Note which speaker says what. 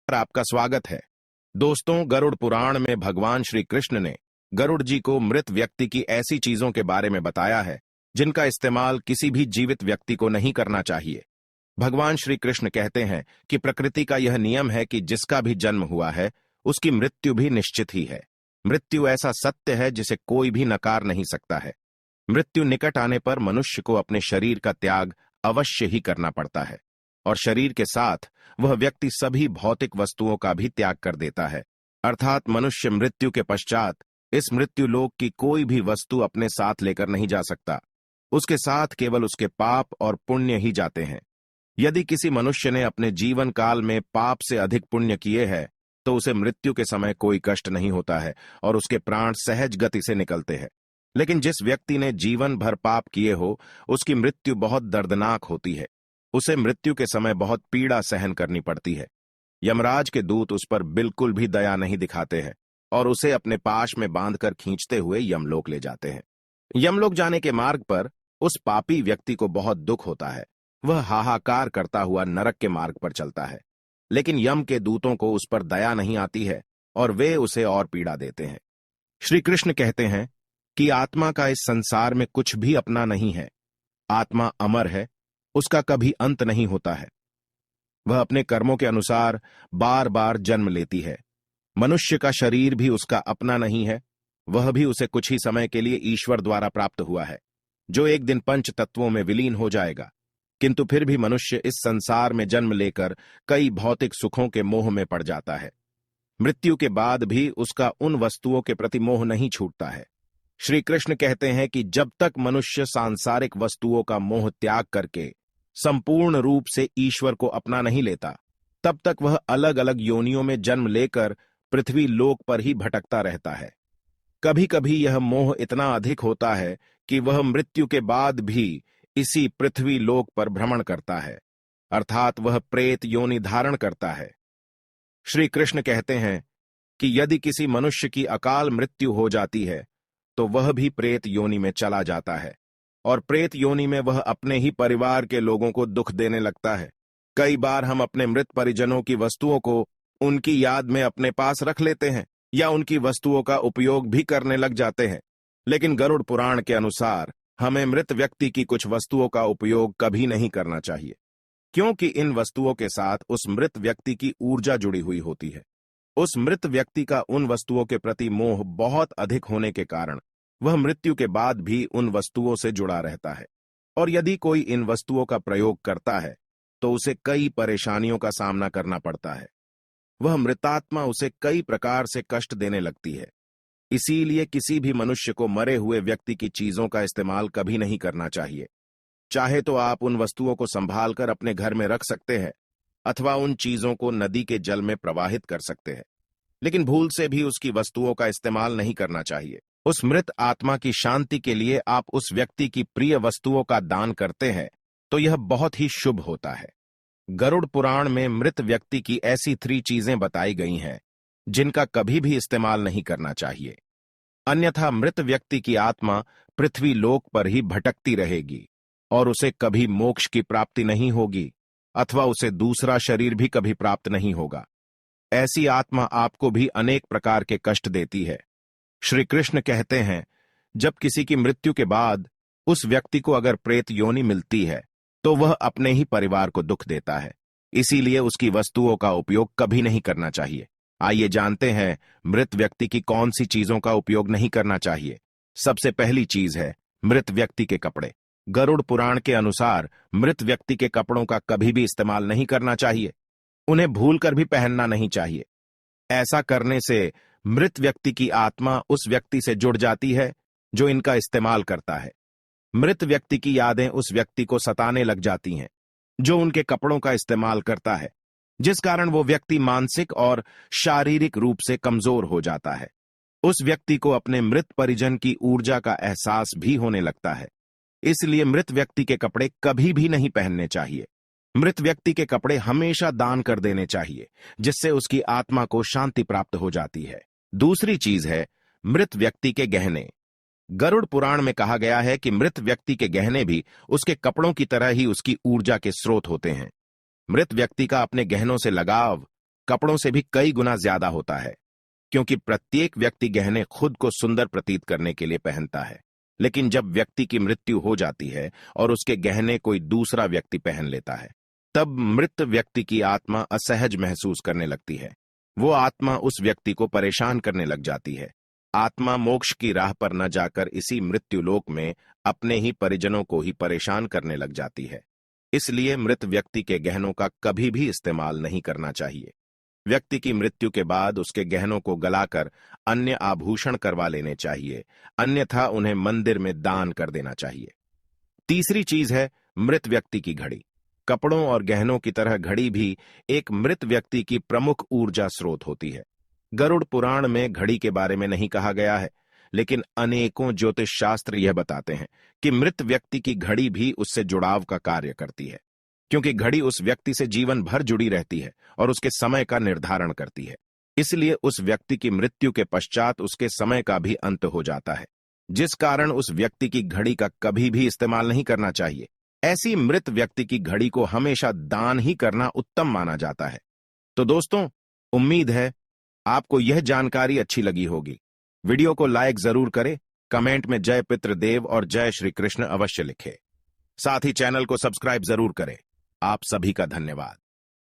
Speaker 1: पर आपका स्वागत है। दोस्तों, गरुड़ पुराण में भगवान श्री कृष्ण ने गरुड़ जी को मृत व्यक्ति की ऐसी चीजों के बारे में बताया है जिनका इस्तेमाल किसी भी जीवित व्यक्ति को नहीं करना चाहिए। भगवान श्री कृष्ण कहते हैं कि प्रकृति का यह नियम है कि जिसका भी जन्म हुआ है उसकी मृत्यु भी निश्चित ही है। मृत्यु ऐसा सत्य है जिसे कोई भी नकार नहीं सकता है। मृत्यु निकट आने पर मनुष्य को अपने शरीर का त्याग अवश्य ही करना पड़ता है और शरीर के साथ वह व्यक्ति सभी भौतिक वस्तुओं का भी त्याग कर देता है। अर्थात मनुष्य मृत्यु के पश्चात इस मृत्यु लोक की कोई भी वस्तु अपने साथ लेकर नहीं जा सकता। उसके साथ केवल उसके पाप और पुण्य ही जाते हैं। यदि किसी मनुष्य ने अपने जीवन काल में पाप से अधिक पुण्य किए हैं तो उसे मृत्यु के समय कोई कष्ट नहीं होता है और उसके प्राण सहज गति से निकलते हैं। लेकिन जिस व्यक्ति ने जीवन भर पाप किए हो उसकी मृत्यु बहुत दर्दनाक होती है। उसे मृत्यु के समय बहुत पीड़ा सहन करनी पड़ती है। यमराज के दूत उस पर बिल्कुल भी दया नहीं दिखाते हैं और उसे अपने पाश में बांधकर खींचते हुए यमलोक ले जाते हैं। यमलोक जाने के मार्ग पर उस पापी व्यक्ति को बहुत दुख होता है। वह हाहाकार करता हुआ नरक के मार्ग पर चलता है, लेकिन यम के दूतों को उस पर दया नहीं आती है और वे उसे और पीड़ा देते हैं। श्री कृष्ण कहते हैं कि आत्मा का इस संसार में कुछ भी अपना नहीं है। आत्मा अमर है, उसका कभी अंत नहीं होता है। वह अपने कर्मों के अनुसार बार बार जन्म लेती है। मनुष्य का शरीर भी उसका अपना नहीं है, वह भी उसे कुछ ही समय के लिए ईश्वर द्वारा प्राप्त हुआ है, जो एक दिन पंच तत्वों में विलीन हो जाएगा। किंतु फिर भी मनुष्य इस संसार में जन्म लेकर कई भौतिक सुखों के मोह में पड़ जाता है। मृत्यु के बाद भी उसका उन वस्तुओं के प्रति मोह नहीं छूटता है। श्री कृष्ण कहते हैं कि जब तक मनुष्य सांसारिक वस्तुओं का मोह त्याग करके संपूर्ण रूप से ईश्वर को अपना नहीं लेता, तब तक वह अलग अलग योनियों में जन्म लेकर पृथ्वी लोक पर ही भटकता रहता है। कभी कभी यह मोह इतना अधिक होता है कि वह मृत्यु के बाद भी इसी पृथ्वी लोक पर भ्रमण करता है, अर्थात वह प्रेत योनि धारण करता है। श्री कृष्ण कहते हैं कि यदि किसी मनुष्य की अकाल मृत्यु हो जाती है तो वह भी प्रेत योनि में चला जाता है और प्रेत योनि में वह अपने ही परिवार के लोगों को दुख देने लगता है। कई बार हम अपने मृत परिजनों की वस्तुओं को उनकी याद में अपने पास रख लेते हैं या उनकी वस्तुओं का उपयोग भी करने लग जाते हैं, लेकिन गरुड़ पुराण के अनुसार हमें मृत व्यक्ति की कुछ वस्तुओं का उपयोग कभी नहीं करना चाहिए, क्योंकि इन वस्तुओं के साथ उस मृत व्यक्ति की ऊर्जा जुड़ी हुई होती है। उस मृत व्यक्ति का उन वस्तुओं के प्रति मोह बहुत अधिक होने के कारण वह मृत्यु के बाद भी उन वस्तुओं से जुड़ा रहता है और यदि कोई इन वस्तुओं का प्रयोग करता है तो उसे कई परेशानियों का सामना करना पड़ता है। वह मृतात्मा उसे कई प्रकार से कष्ट देने लगती है। इसीलिए किसी भी मनुष्य को मरे हुए व्यक्ति की चीजों का इस्तेमाल कभी नहीं करना चाहिए। चाहे तो आप उन वस्तुओं को संभाल कर अपने घर में रख सकते हैं अथवा उन चीजों को नदी के जल में प्रवाहित कर सकते हैं, लेकिन भूल से भी उसकी वस्तुओं का इस्तेमाल नहीं करना चाहिए। उस मृत आत्मा की शांति के लिए आप उस व्यक्ति की प्रिय वस्तुओं का दान करते हैं तो यह बहुत ही शुभ होता है। गरुड़ पुराण में मृत व्यक्ति की ऐसी 3 चीजें बताई गई हैं जिनका कभी भी इस्तेमाल नहीं करना चाहिए, अन्यथा मृत व्यक्ति की आत्मा पृथ्वी लोक पर ही भटकती रहेगी और उसे कभी मोक्ष की प्राप्ति नहीं होगी अथवा उसे दूसरा शरीर भी कभी प्राप्त नहीं होगा। ऐसी आत्मा आपको भी अनेक प्रकार के कष्ट देती है। श्री कृष्ण कहते हैं, जब किसी की मृत्यु के बाद उस व्यक्ति को अगर प्रेत योनि मिलती है तो वह अपने ही परिवार को दुख देता है। इसीलिए उसकी वस्तुओं का उपयोग कभी नहीं करना चाहिए। आइए जानते हैं मृत व्यक्ति की कौन सी चीजों का उपयोग नहीं करना चाहिए। सबसे पहली चीज है मृत व्यक्ति के कपड़े। गरुड़ पुराण के अनुसार मृत व्यक्ति के कपड़ों का कभी भी इस्तेमाल नहीं करना चाहिए। उन्हें भूलकर भी पहनना नहीं चाहिए। ऐसा करने से मृत व्यक्ति की आत्मा उस व्यक्ति से जुड़ जाती है जो इनका इस्तेमाल करता है। मृत व्यक्ति की यादें उस व्यक्ति को सताने लग जाती हैं जो उनके कपड़ों का इस्तेमाल करता है, जिस कारण वो व्यक्ति मानसिक और शारीरिक रूप से कमजोर हो जाता है। उस व्यक्ति को अपने मृत परिजन की ऊर्जा का एहसास भी होने लगता है। इसलिए मृत व्यक्ति के कपड़े कभी भी नहीं पहनने चाहिए। मृत व्यक्ति के कपड़े हमेशा दान कर देने चाहिए, जिससे उसकी आत्मा को शांति प्राप्त हो जाती है। दूसरी चीज है मृत व्यक्ति के गहने। गरुड़ पुराण में कहा गया है कि मृत व्यक्ति के गहने भी उसके कपड़ों की तरह ही उसकी ऊर्जा के स्रोत होते हैं। मृत व्यक्ति का अपने गहनों से लगाव कपड़ों से भी कई गुना ज्यादा होता है, क्योंकि प्रत्येक व्यक्ति गहने खुद को सुंदर प्रतीत करने के लिए पहनता है। लेकिन जब व्यक्ति की मृत्यु हो जाती है और उसके गहने कोई दूसरा व्यक्ति पहन लेता है, तब मृत व्यक्ति की आत्मा असहज महसूस करने लगती है। वो आत्मा उस व्यक्ति को परेशान करने लग जाती है। आत्मा मोक्ष की राह पर न जाकर इसी मृत्युलोक में अपने ही परिजनों को ही परेशान करने लग जाती है। इसलिए मृत व्यक्ति के गहनों का कभी भी इस्तेमाल नहीं करना चाहिए। व्यक्ति की मृत्यु के बाद उसके गहनों को गलाकर अन्य आभूषण करवा लेने चाहिए, अन्यथा उन्हें मंदिर में दान कर देना चाहिए। तीसरी चीज है मृत व्यक्ति की घड़ी। कपड़ों और गहनों की तरह घड़ी भी एक मृत व्यक्ति की प्रमुख ऊर्जा स्रोत होती है। गरुड़ पुराण में घड़ी के बारे में नहीं कहा गया है, लेकिन अनेकों ज्योतिष शास्त्र यह बताते हैं कि मृत व्यक्ति की घड़ी भी उससे जुड़ाव का कार्य करती है, क्योंकि घड़ी उस व्यक्ति से जीवन भर जुड़ी रहती है और उसके समय का निर्धारण करती है। इसलिए उस व्यक्ति की मृत्यु के पश्चात उसके समय का भी अंत हो जाता है, जिस कारण उस व्यक्ति की घड़ी का कभी भी इस्तेमाल नहीं करना चाहिए। ऐसी मृत व्यक्ति की घड़ी को हमेशा दान ही करना उत्तम माना जाता है। तो दोस्तों, उम्मीद है आपको यह जानकारी अच्छी लगी होगी। वीडियो को लाइक जरूर करें, कमेंट में जय पितृदेव और जय श्री कृष्ण अवश्य लिखें। साथ ही चैनल को सब्सक्राइब जरूर करें। आप सभी का धन्यवाद।